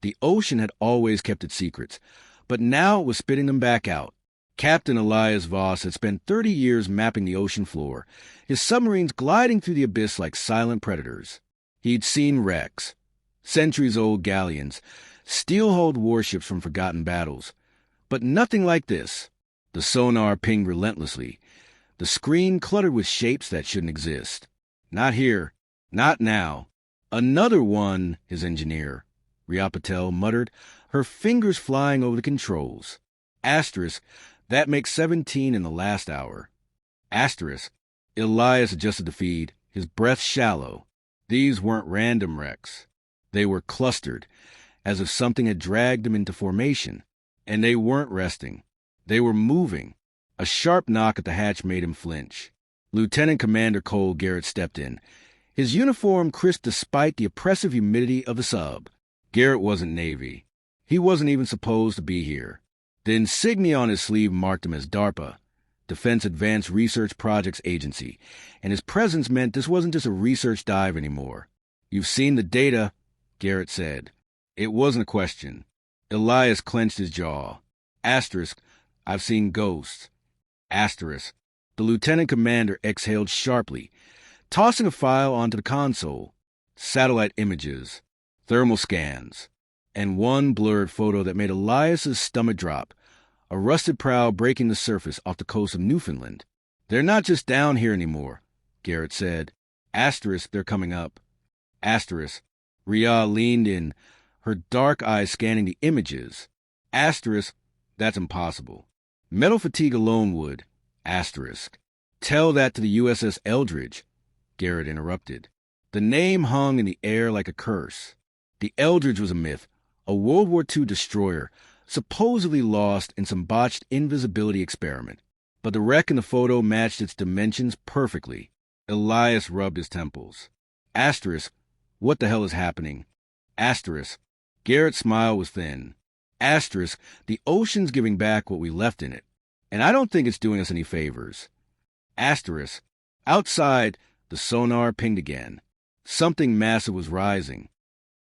The ocean had always kept its secrets, but now it was spitting them back out. Captain Elias Voss had spent 30 years mapping the ocean floor, his submarines gliding through the abyss like silent predators. He'd seen wrecks, centuries-old galleons, steel-hulled warships from forgotten battles. But nothing like this. The sonar pinged relentlessly, the screen cluttered with shapes that shouldn't exist. Not here. Not now. Another one, his engineer, Ria Patel muttered, her fingers flying over the controls. Asterisk, that makes 17 in the last hour. Asterisk, Elias adjusted the feed, his breath shallow. These weren't random wrecks. They were clustered, as if something had dragged them into formation. And they weren't resting. They were moving. A sharp knock at the hatch made him flinch. Lieutenant Commander Cole Garrett stepped in, his uniform crisp despite the oppressive humidity of the sub. Garrett wasn't Navy. He wasn't even supposed to be here. The insignia on his sleeve marked him as DARPA, Defense Advanced Research Projects Agency, and his presence meant this wasn't just a research dive anymore. "You've seen the data," Garrett said. It wasn't a question. Elias clenched his jaw. Asterisk, "I've seen ghosts." Asterisk. The lieutenant commander exhaled sharply, tossing a file onto the console. Satellite images, thermal scans, and one blurred photo that made Elias's stomach drop, a rusted prow breaking the surface off the coast of Newfoundland. "They're not just down here anymore," Garrett said. Asterisk, "they're coming up." Asterisk. Ria leaned in, her dark eyes scanning the images. Asterisk, "That's impossible. Metal fatigue alone would." Asterisk. "Tell that to the USS Eldridge," Garrett interrupted. The name hung in the air like a curse. The Eldridge was a myth, a World War II destroyer, supposedly lost in some botched invisibility experiment. But the wreck in the photo matched its dimensions perfectly. Elias rubbed his temples. Asterisk, "What the hell is happening?" Asterisk. Garrett's smile was thin. Asterisk, "The ocean's giving back what we left in it, and I don't think it's doing us any favors." Asterisk. Outside, the sonar pinged again. Something massive was rising.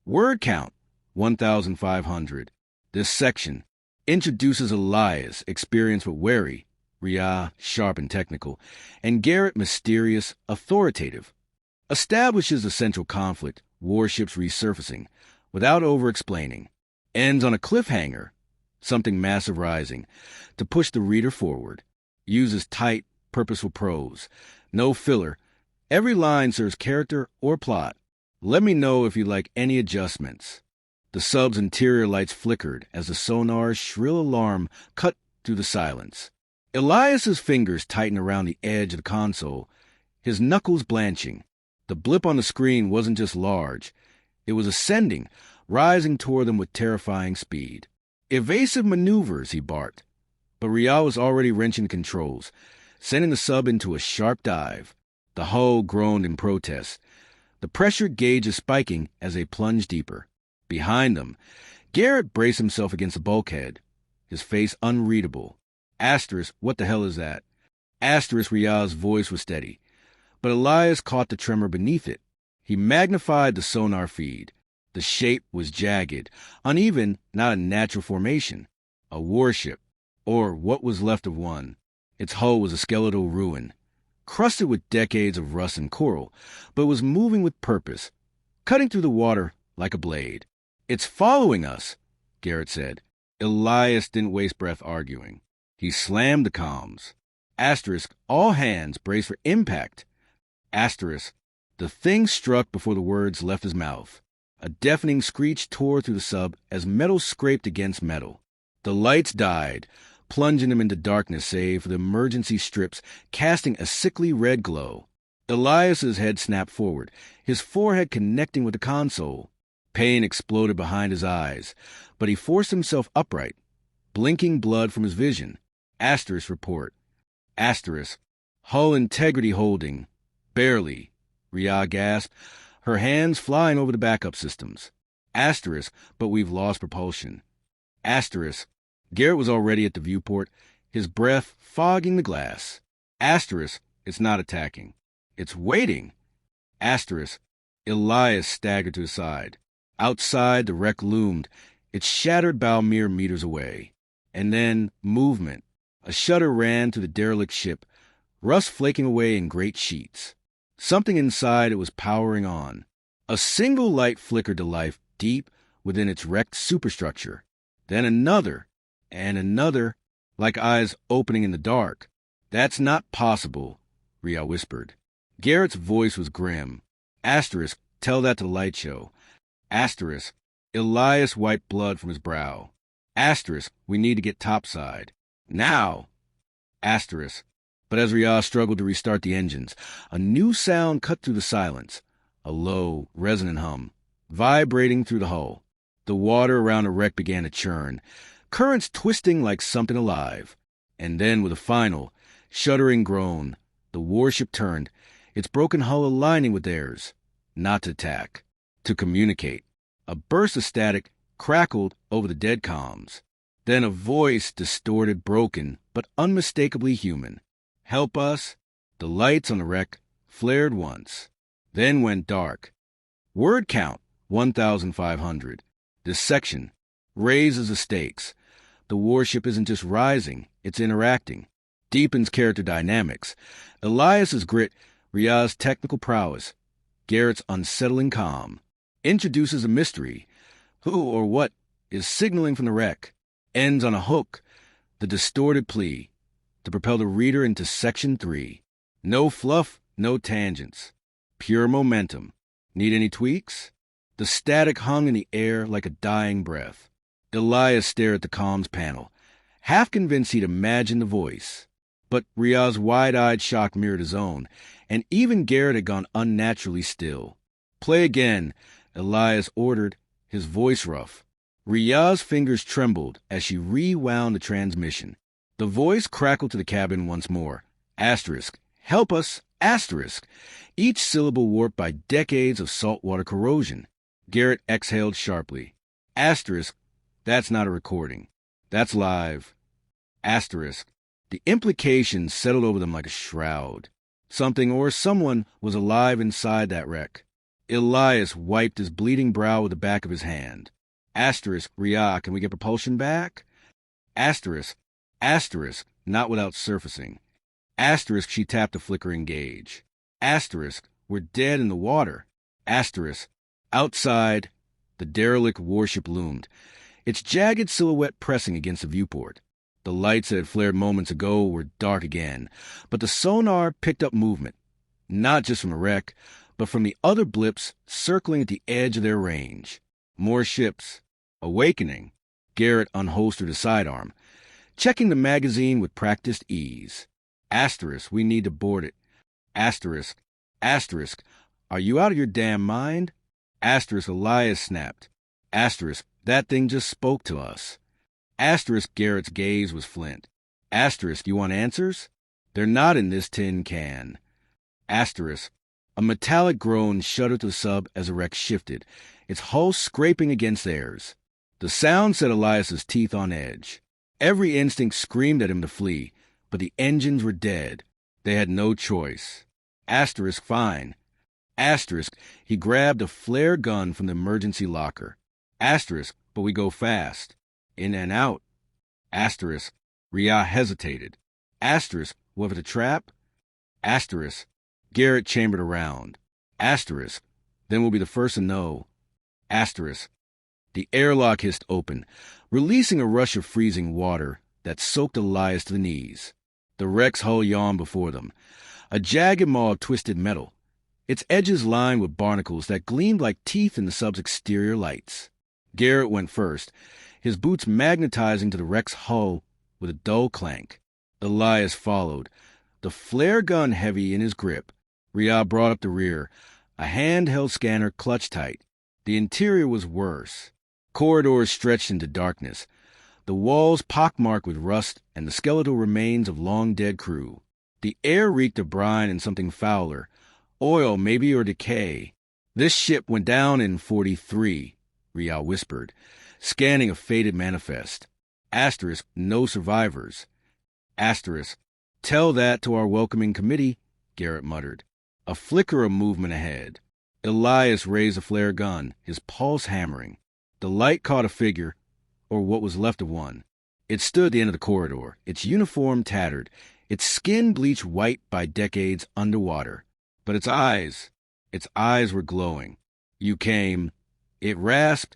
Word count, 1,500. This section introduces Elias, experienced but wary, Ria, sharp and technical, and Garrett, mysterious, authoritative. Establishes the central conflict, warships resurfacing, without over-explaining. Ends on a cliffhanger, something massive rising, to push the reader forward. Uses tight, purposeful prose. No filler. Every line serves character or plot. Let me know if you'd like any adjustments. The sub's interior lights flickered as the sonar's shrill alarm cut through the silence. Elias's fingers tightened around the edge of the console, his knuckles blanching. The blip on the screen wasn't just large. It was ascending, rising toward them with terrifying speed. "Evasive maneuvers," he barked. But Ria was already wrenching the controls, sending the sub into a sharp dive. The hull groaned in protest. The pressure gauges spiking as they plunged deeper. Behind them, Garrett braced himself against the bulkhead, his face unreadable. Asterisk, "What the hell is that?" Asterisk, Ria's voice was steady, but Elias caught the tremor beneath it. He magnified the sonar feed. The shape was jagged, uneven, not a natural formation. A warship, or what was left of one. Its hull was a skeletal ruin, crusted with decades of rust and coral, but was moving with purpose, cutting through the water like a blade. "It's following us," Garrett said. Elias didn't waste breath arguing. He slammed the comms. Asterisk, "All hands, brace for impact." Asterisk, the thing struck before the words left his mouth. A deafening screech tore through the sub as metal scraped against metal. The lights died, plunging them into darkness save for the emergency strips casting a sickly red glow. Elias's head snapped forward, his forehead connecting with the console. Pain exploded behind his eyes, but he forced himself upright, blinking blood from his vision. Asterisk report. Asterisk. Hull integrity holding. Barely. Ria gasped, her hands flying over the backup systems. Asterisk, but we've lost propulsion. Asterisk. Garrett was already at the viewport, his breath fogging the glass. Asterisk, it's not attacking. It's waiting. Asterisk. Elias staggered to his side. Outside, the wreck loomed, its shattered bow mere meters away. And then, movement. A shudder ran through the derelict ship, rust flaking away in great sheets. Something inside it was powering on. A single light flickered to life deep within its wrecked superstructure. Then another, and another, like eyes opening in the dark. "That's not possible," Ria whispered. Garrett's voice was grim. Asterisk, tell that to the light show. Asterisk, Elias wiped blood from his brow. Asterisk, we need to get topside. Now! Asterisk. But as Ria struggled to restart the engines, a new sound cut through the silence. A low, resonant hum, vibrating through the hull. The water around the wreck began to churn, currents twisting like something alive. And then, with a final, shuddering groan, the warship turned, its broken hull aligning with theirs. Not to attack, to communicate. A burst of static crackled over the dead comms. Then a voice, distorted, broken, but unmistakably human. "Help us." The lights on the wreck flared once, then went dark. Word count, 1,500. This section raises the stakes. The warship isn't just rising, it's interacting. Deepens character dynamics. Elias's grit, Ria's technical prowess, Garrett's unsettling calm. Introduces a mystery. Who or what is signaling from the wreck? Ends on a hook, the distorted plea, to propel the reader into Section 3. No fluff, no tangents. Pure momentum. Need any tweaks? The static hung in the air like a dying breath. Elias stared at the comms panel, half convinced he'd imagined the voice. But Ria's wide-eyed shock mirrored his own, and even Garrett had gone unnaturally still. "Play again," Elias ordered, his voice rough. Ria's fingers trembled as she rewound the transmission. The voice crackled to the cabin once more. Asterisk, help us, asterisk. Each syllable warped by decades of saltwater corrosion. Garrett exhaled sharply. Asterisk, that's not a recording. That's live. Asterisk. The implications settled over them like a shroud. Something or someone was alive inside that wreck. Elias wiped his bleeding brow with the back of his hand. Asterisk, Ria, can we get propulsion back? Asterisk, asterisk, not without surfacing. Asterisk, she tapped a flickering gauge. Asterisk, we're dead in the water. Asterisk, outside, the derelict warship loomed, its jagged silhouette pressing against the viewport. The lights that had flared moments ago were dark again, but the sonar picked up movement, not just from the wreck, but from the other blips circling at the edge of their range. More ships. Awakening. Garrett unholstered his sidearm, checking the magazine with practiced ease. Asterisk, we need to board it. Asterisk, asterisk, are you out of your damn mind? Asterisk, Elias snapped. Asterisk, that thing just spoke to us. Asterisk, Garrett's gaze was flint. Asterisk, you want answers? They're not in this tin can. Asterisk, a metallic groan shuddered the sub as the wreck shifted, its hull scraping against theirs. The sound set Elias's teeth on edge. Every instinct screamed at him to flee, but the engines were dead. They had no choice. Asterisk, fine. Asterisk, he grabbed a flare gun from the emergency locker. Asterisk, but we go fast. In and out. Asterisk, Ria hesitated. Asterisk, was it a trap? Asterisk, Garrett chambered around. Asterisk, then we'll be the first to know. Asterisk, the airlock hissed open, releasing a rush of freezing water that soaked Elias to the knees. The wreck's hull yawned before them, a jagged maw of twisted metal, its edges lined with barnacles that gleamed like teeth in the sub's exterior lights. Garrett went first, his boots magnetizing to the wreck's hull with a dull clank. Elias followed, the flare gun heavy in his grip. Ria brought up the rear, a handheld scanner clutched tight. The interior was worse. Corridors stretched into darkness, the walls pockmarked with rust and the skeletal remains of long-dead crew. The air reeked of brine and something fouler, oil maybe or decay. This ship went down in 43, Ria whispered, scanning a faded manifest. Asterisk, no survivors. Asterisk, tell that to our welcoming committee, Garrett muttered. A flicker of movement ahead. Elias raised a flare gun, his pulse hammering. The light caught a figure, or what was left of one. It stood at the end of the corridor, its uniform tattered, its skin bleached white by decades underwater. But its eyes were glowing. "You came." It rasped,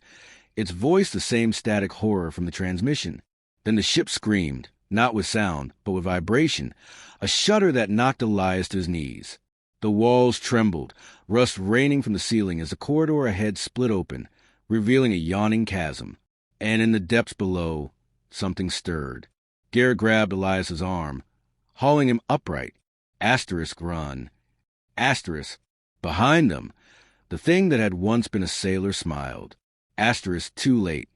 its voice the same static horror from the transmission. Then the ship screamed, not with sound, but with vibration, a shudder that knocked Elias to his knees. The walls trembled, rust raining from the ceiling as the corridor ahead split open, revealing a yawning chasm. And in the depths below, something stirred. Garrett grabbed Elias's arm, hauling him upright. Asterisk run. Asterisk. Behind them, the thing that had once been a sailor smiled. Asterisk too late.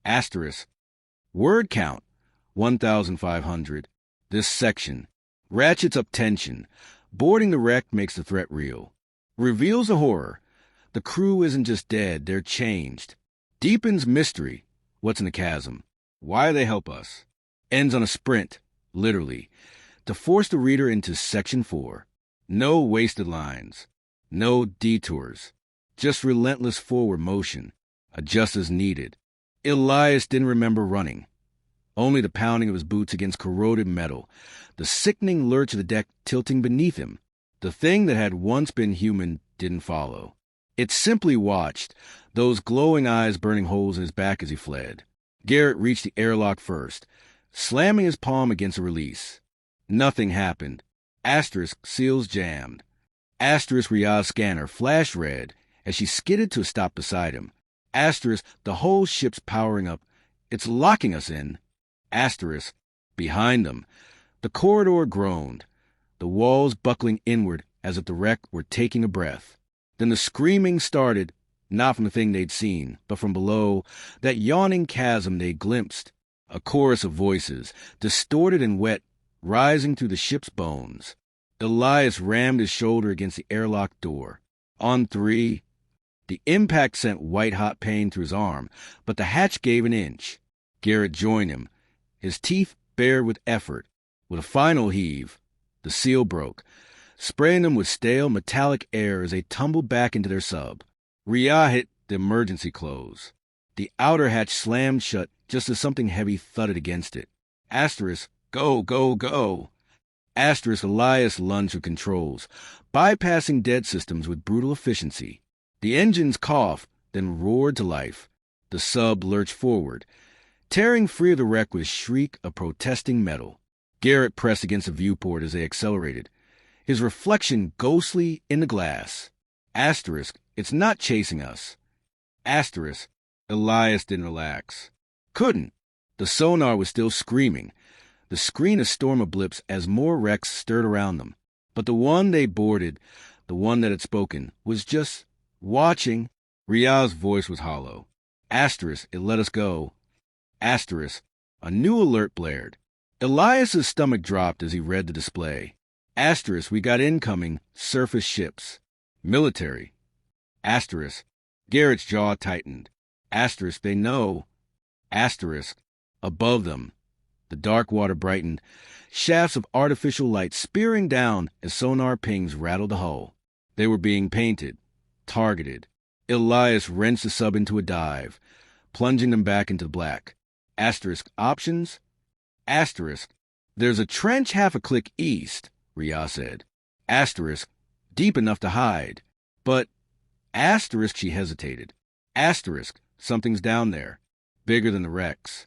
Asterisk. Word count 1,500. This section. Ratchets up tension. Boarding the wreck makes the threat real. Reveals the horror. The crew isn't just dead, they're changed. Deepens mystery. What's in the chasm? Why they help us? Ends on a sprint, literally, to force the reader into Section 4. No wasted lines. No detours. Just relentless forward motion, just as needed. Elias didn't remember running. Only the pounding of his boots against corroded metal, the sickening lurch of the deck tilting beneath him. The thing that had once been human didn't follow. It simply watched, those glowing eyes burning holes in his back as he fled. Garrett reached the airlock first, slamming his palm against a release. Nothing happened. Asterisk seals jammed. Asterisk Riaz's scanner flashed red as she skidded to a stop beside him. Asterisk the whole ship's powering up. It's locking us in. Asterisk behind them. The corridor groaned, the walls buckling inward as if the wreck were taking a breath. Then the screaming started, not from the thing they'd seen, but from below, that yawning chasm they'd glimpsed. A chorus of voices, distorted and wet, rising through the ship's bones. Elias rammed his shoulder against the airlock door. On 3. The impact sent white-hot pain through his arm, but the hatch gave an inch. Garrett joined him, his teeth bared with effort. With a final heave, the seal broke, spraying them with stale metallic air as they tumbled back into their sub. Riaz hit the emergency close. The outer hatch slammed shut just as something heavy thudded against it. Asterisk, go, go, go. Asterisk Elias lunged for controls, bypassing dead systems with brutal efficiency. The engines coughed, then roared to life. The sub lurched forward, tearing free of the wreck with a shriek of protesting metal. Garrett pressed against the viewport as they accelerated, his reflection ghostly in the glass. Asterisk, it's not chasing us. Asterisk, Elias didn't relax. Couldn't. The sonar was still screaming, the screen a storm of blips as more wrecks stirred around them. But the one they boarded, the one that had spoken, was just watching. Riaz's voice was hollow. Asterisk, it let us go. Asterisk, a new alert blared. Elias's stomach dropped as he read the display. Asterisk, we got incoming surface ships. Military. Asterisk, Garrett's jaw tightened. Asterisk, they know. Asterisk, above them. The dark water brightened, shafts of artificial light spearing down as sonar pings rattled the hull. They were being painted, targeted. Elias wrenched the sub into a dive, plunging them back into the black. Asterisk, options? Asterisk, there's a trench half a click east, Riaz said. Asterisk, deep enough to hide. But, asterisk, she hesitated. Asterisk, something's down there, bigger than the wrecks.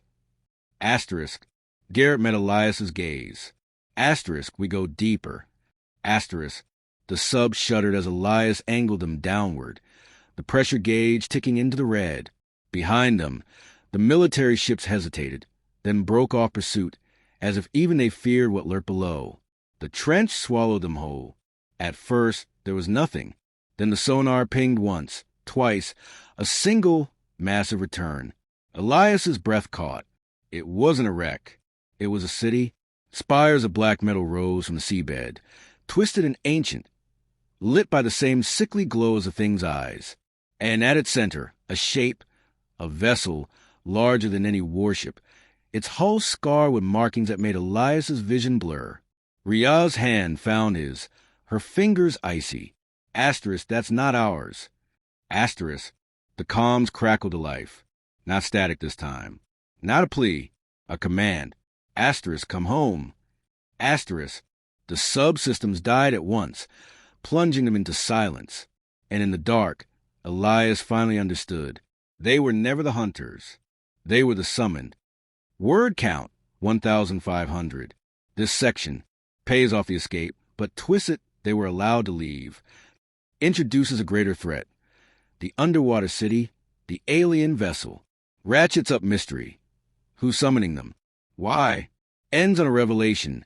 Asterisk, Garrett met Elias's gaze. Asterisk, we go deeper. Asterisk, the sub shuddered as Elias angled them downward, the pressure gauge ticking into the red. Behind them, the military ships hesitated, then broke off pursuit, as if even they feared what lurked below. The trench swallowed them whole. At first, there was nothing. Then the sonar pinged once, twice, a single massive return. Elias's breath caught. It wasn't a wreck. It was a city. Spires of black metal rose from the seabed, twisted and ancient, lit by the same sickly glow as the thing's eyes. And at its center, a shape, a vessel larger than any warship, its hull scarred with markings that made Elias's vision blur. Riaz's hand found his, her fingers icy. Asterisk, that's not ours. Asterisk, the comms crackled to life. Not static this time. Not a plea, a command. Asterisk, come home. Asterisk, the subsystems died at once, plunging them into silence. And in the dark, Elias finally understood. They were never the hunters. They were the summoned. Word count, 1,500. This section pays off the escape, but twists it, they were allowed to leave. Introduces a greater threat. The underwater city, the alien vessel. Ratchets up mystery. Who's summoning them? Why? Ends on a revelation.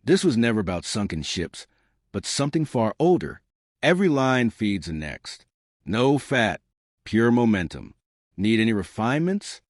This was never about sunken ships, but something far older. Every line feeds the next. No fat, pure momentum. Need any refinements?